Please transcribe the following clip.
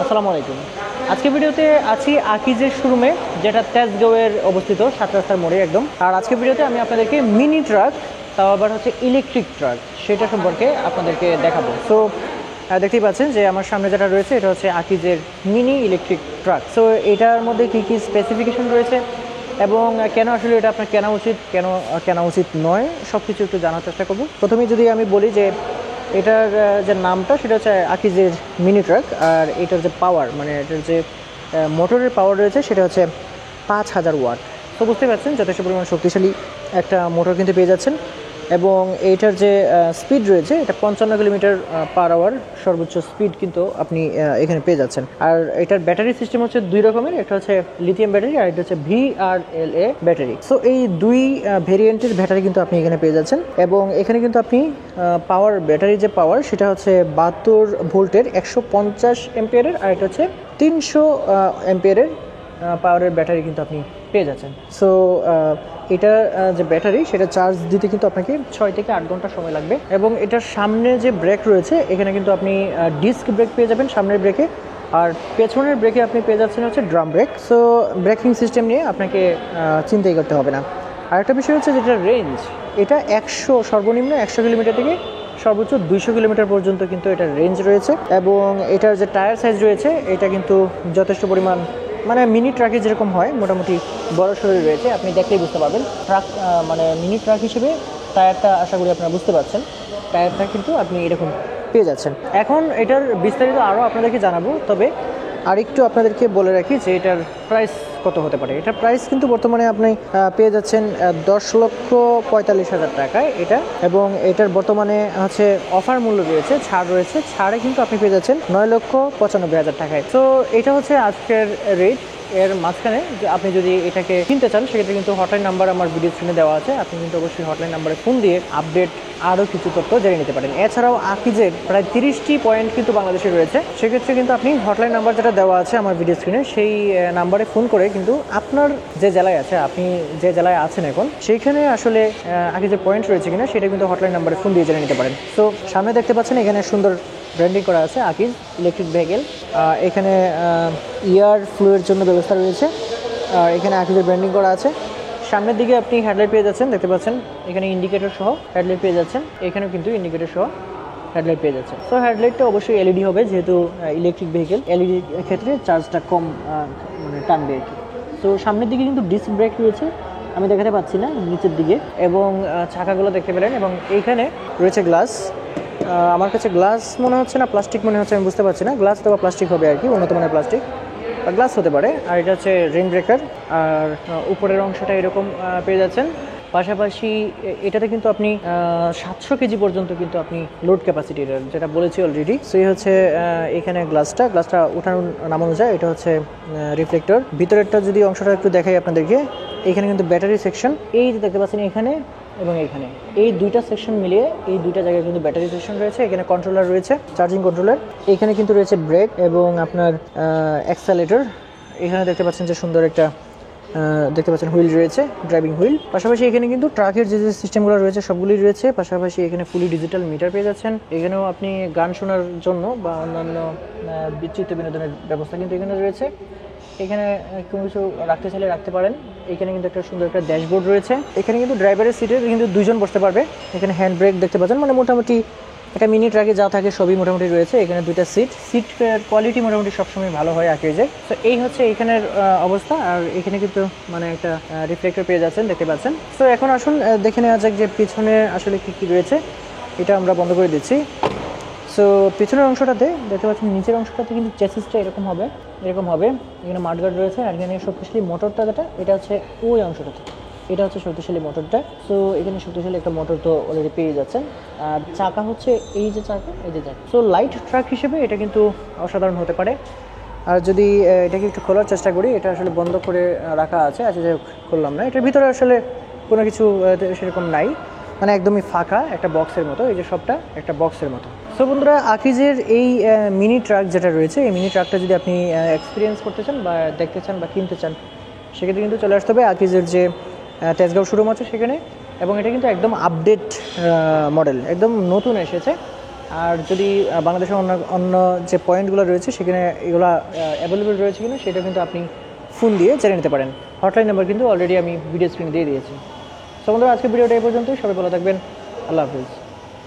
আসসালামু আলাইকুম। আজকে ভিডিওতে আছি আকিজের শোরুমে, যেটা তেজগাঁওয়ের অবস্থিত, ৭ রাস্তার মোড়ে একদম। আর আজকে ভিডিওতে আমি আপনাদেরকে মিনি ট্রাক, তাও আবার হচ্ছে ইলেকট্রিক ট্রাক, সেটা সম্পর্কে আপনাদেরকে দেখাবো। সো দেখতেই পাচ্ছেন যে আমার সামনে যেটা রয়েছে এটা হচ্ছে আকিজের মিনি ইলেকট্রিক ট্রাক। সো এটার মধ্যে কী কী স্পেসিফিকেশন রয়েছে এবং কেন আসলে এটা আপনার কেনা উচিত, কেন কেনা উচিত নয়, সব কিছু একটু জানার চেষ্টা করব। প্রথমেই যদি আমি বলি যে এটার যে নামটা সেটা হচ্ছে আকিজের মিনি ট্রাক, আর এটার যে পাওয়ার, মানে এটার যে মোটরের পাওয়ার রয়েছে সেটা হচ্ছে 5000 ওয়াট। তো বুঝতে পারছেন যথেষ্ট পরিমাণ শক্তিশালী একটা মোটর কিন্তু পেয়ে যাচ্ছেন। এবং এইটার যে স্পিড রয়েছে এটা 55 কিলোমিটার পার আওয়ার সর্বোচ্চ স্পিড কিন্তু আপনি এখানে পেয়ে যাচ্ছেন। আর এটার ব্যাটারি সিস্টেম হচ্ছে দুই রকমের, একটা হচ্ছে লিথিয়াম ব্যাটারি আর এটা হচ্ছে VRLA ব্যাটারি। সো এই দুই ভেরিয়েন্টের ব্যাটারি কিন্তু আপনি এখানে পেয়ে যাচ্ছেন। এবং এখানে কিন্তু আপনি পাওয়ার, ব্যাটারি যে পাওয়ার সেটা হচ্ছে 72 ভোল্টের 150 এম্পিয়ারের, আর এটা হচ্ছে 300 এম্পিয়ারের পাওয়ারের ব্যাটারি কিন্তু আপনি পেয়ে যাচ্ছেন। সো এটা যে ব্যাটারি সেটা চার্জ দিতে কিন্তু আপনাকে 6 থেকে 8 ঘন্টা সময় লাগবে। এবং এটার সামনে যে ব্রেক রয়েছে এখানে কিন্তু আপনি ডিস্ক ব্রেক পেয়ে যাবেন সামনের ব্রেকে, আর পেছনের ব্রেকে আপনি পেয়ে যাচ্ছেন হচ্ছে drum brake. So braking system নিয়ে আপনাকে চিন্তাই করতে হবে না। আরেকটা বিষয় হচ্ছে যেটা রেঞ্জ, এটা সর্বনিম্ন 100 কিলোমিটার থেকে সর্বোচ্চ 200 কিলোমিটার পর্যন্ত কিন্তু এটার রেঞ্জ রয়েছে। এবং এটার যে টায়ার সাইজ রয়েছে এটা কিন্তু যথেষ্ট পরিমাণ, মানে মিনি ট্রাকে যেরকম হয় মোটামুটি বড় সড়ো রয়েছে, আপনি দেখলেই বুঝতে পারবেন। ট্রাক মানে মিনি ট্রাক হিসেবে টায়ারটা আশা করি আপনারা বুঝতে পারছেন, টায়ারটা কিন্তু আপনি এরকম পেয়ে যাচ্ছেন। এখন এটার বিস্তারিত আরও আপনাদেরকে জানাবো, তবে আরেকটু আপনাদেরকে বলে রাখি যে এটার প্রাইস কত হতে পারে। এটার প্রাইস কিন্তু বর্তমানে আপনি পেয়ে যাচ্ছেন 10,45,000 টাকায় এটা। এবং এটার বর্তমানে হচ্ছে অফার মূল্য রয়েছে, ছাড় রয়েছে, ছাড়ে কিন্তু আপনি পেয়ে যাচ্ছেন 9,95,000 টাকায়। তো এটা হচ্ছে আজকের রেট। এর মাঝখানে যে আপনি যদি এটাকে কিনতে চান সেক্ষেত্রে কিন্তু হটলাইন নাম্বার আমার ভিডিও স্ক্রিনে দেওয়া আছে, আপনি কিন্তু অবশ্যই হটলাইন নাম্বারে ফোন দিয়ে আপডেট আরও কিছু তথ্য জেনে নিতে পারেন। এছাড়াও আকিজের প্রায় 30টি পয়েন্ট কিন্তু বাংলাদেশে রয়েছে, সেক্ষেত্রে কিন্তু আপনি হটলাইন নাম্বার যেটা দেওয়া আছে আমার ভিডিও স্ক্রিনে সেই নাম্বারে ফোন করে কিন্তু আপনার যে জেলায় আছে, আপনি যে জেলায় আছেন এখন সেইখানে আসলে আকিজের পয়েন্ট রয়েছে কিনা সেটা কিন্তু হটলাইন নাম্বারে ফোন দিয়ে জেনে নিতে পারেন। তো সামনে দেখতে পাচ্ছেন এখানে সুন্দর ব্র্যান্ডিং করা আছে আকিজ ইলেকট্রিক ভেহিকেল। এখানে ইয়ার ফ্লুয়ের জন্য ব্যবস্থা রয়েছে, আর এখানে আকিজের ব্র্যান্ডিং করা আছে। সামনের দিকে আপনি হেডলাইট পেয়ে যাচ্ছেন, দেখতে পাচ্ছেন এখানে ইন্ডিকেটর সহ হেডলাইট পেয়ে যাচ্ছেন, এখানেও কিন্তু ইন্ডিকেটর সহ হেডলাইট পেয়ে যাচ্ছেন। তো হেডলাইটটা অবশ্যই এলইডি হবে, যেহেতু ইলেকট্রিক ভেহিকেল এলইডির ক্ষেত্রে চার্জটা কম মানে টানবে আর কি। তো সামনের দিকে কিন্তু ডিস্ক ব্রেক রয়েছে, আমি দেখাতে পাচ্ছি না নিচের দিকে, এবং চাকাগুলো দেখতে পেলেন। এবং এইখানে রয়েছে গ্লাস, আমার কাছে গ্লাস মনে হচ্ছে না, প্লাস্টিক মনে হচ্ছে, আমি বুঝতে পারছি না। গ্লাস তো বা প্লাস্টিক হবে আর কি, উন্নত মানের প্লাস্টিক বা গ্লাস হতে পারে। আর এটা হচ্ছে রেইন ব্রেকার, আর উপরের অংশটা এরকম পেয়ে যাচ্ছেন। পাশাপাশি এটাতে কিন্তু আপনি 700 কেজি পর্যন্ত কিন্তু আপনি লোড ক্যাপাসিটির, যেটা বলেছি অলরেডি। সো এই হচ্ছে এখানে গ্লাসটা উঠানো নামানো যায়। এটা হচ্ছে রিফ্লেক্টর। ভিতরেরটা যদি অংশটা একটু দেখাই আপনাদেরকে, এখানে কিন্তু ব্যাটারি সেকশন, এই যে দেখতে পাচ্ছেন এখানে এবং এইখানে, এই দুইটা সেকশন মিলিয়ে এই দুইটা জায়গায় কিন্তু ব্যাটারি সেকশন রয়েছে। এখানে কন্ট্রোলার রয়েছে, চার্জিং কন্ট্রোলার। এখানে কিন্তু রয়েছে ব্রেক এবং আপনার অ্যাক্সেলেটর। এখানে দেখতে পাচ্ছেন যে সুন্দর একটা দেখতে পাচ্ছেন হুইল রয়েছে, ড্রাইভিং হুইল। পাশাপাশি এখানে কিন্তু ট্রাকের যে সিস্টেমগুলো রয়েছে সবগুলোই রয়েছে। পাশাপাশি এখানে ফুলি ডিজিটাল মিটার পেয়ে যাচ্ছেন। এখানেও আপনি গান শোনার জন্য বা অন্যান্য বিচিত্র বিনোদনের ব্যবস্থা কিন্তু এখানে রয়েছে। এখানে কোনো কিছু রাখতে চাইলে রাখতে পারেন। এখানে কিন্তু একটা সুন্দর একটা ড্যাশবোর্ড রয়েছে। এখানে কিন্তু ড্রাইভারের সিটে কিন্তু দুইজন বসতে পারবে। এখানে হ্যান্ড ব্রেক দেখতে পাচ্ছেন, মানে মোটামুটি একটা মিনি ট্রাকে যা থাকে সবই মোটামুটি রয়েছে। এখানে দুইটা সিট কোয়ালিটি মোটামুটি সবসময় ভালো হয় আকিজের। তো এই হচ্ছে এখানের অবস্থা। আর এখানে কিন্তু মানে একটা রিফ্লেক্টর পেয়ে যাচ্ছেন, দেখতে পাচ্ছেন। তো এখন আসুন দেখে নেওয়া যাক যে পিছনে আসলে কী কী রয়েছে। এটা আমরা বন্ধ করে দিচ্ছি। সো পিছনের অংশটাতে দেখতে পাচ্ছেন, নিচের অংশটাতে কিন্তু চেসিসটা এরকম হবে। এখানে মাঠগার্ড রয়েছে, আর এখানে শক্তিশালী মোটরটা যেটা, এটা হচ্ছে ওই অংশটাতে, এটা হচ্ছে শক্তিশালী মোটরটা। সো এখানে শক্তিশালী একটা মোটর তো অলরেডি পেয়ে যাচ্ছেন। আর চাকা হচ্ছে এই যে চাকা। সো লাইট ট্রাক হিসেবে এটা কিন্তু অসাধারণ হতে পারে। আর যদি এটাকে একটু খোলার চেষ্টা করি, এটা আসলে বন্ধ করে রাখা আছে, যাই হোক খুললাম না। এটার ভিতরে আসলে কোনো কিছু সেরকম নাই, মানে একদমই ফাঁকা একটা বক্সের মতো, এই যে সবটা একটা বক্সের মতো। সো বন্ধুরা, আকিজের এই মিনি ট্রাক যেটা রয়েছে, এই মিনি ট্রাকটা যদি আপনি এক্সপিরিয়েন্স করতে চান বা দেখতে চান বা কিনতে চান, সেক্ষেত্রে কিন্তু চলে আসতে হবে আকিজের যে তেজগাঁও শোরুম আছে সেখানে। এবং এটা কিন্তু একদম আপডেট মডেল, একদম নতুন এসেছে। আর যদি বাংলাদেশের অন্য অন্য যে পয়েন্টগুলো রয়েছে সেখানে এগুলো অ্যাভেলেবেল রয়েছে কিনা সেটা কিন্তু আপনি ফোন দিয়ে জেনে নিতে পারেন। হটলাইন নাম্বার কিন্তু অলরেডি আমি ভিডিও স্ক্রিনে দিয়ে দিয়েছি। সো বন্ধুরা, আজকে ভিডিওটা এই পর্যন্তই। সবাই ভালো থাকবেন। আল্লাহ হাফিজ।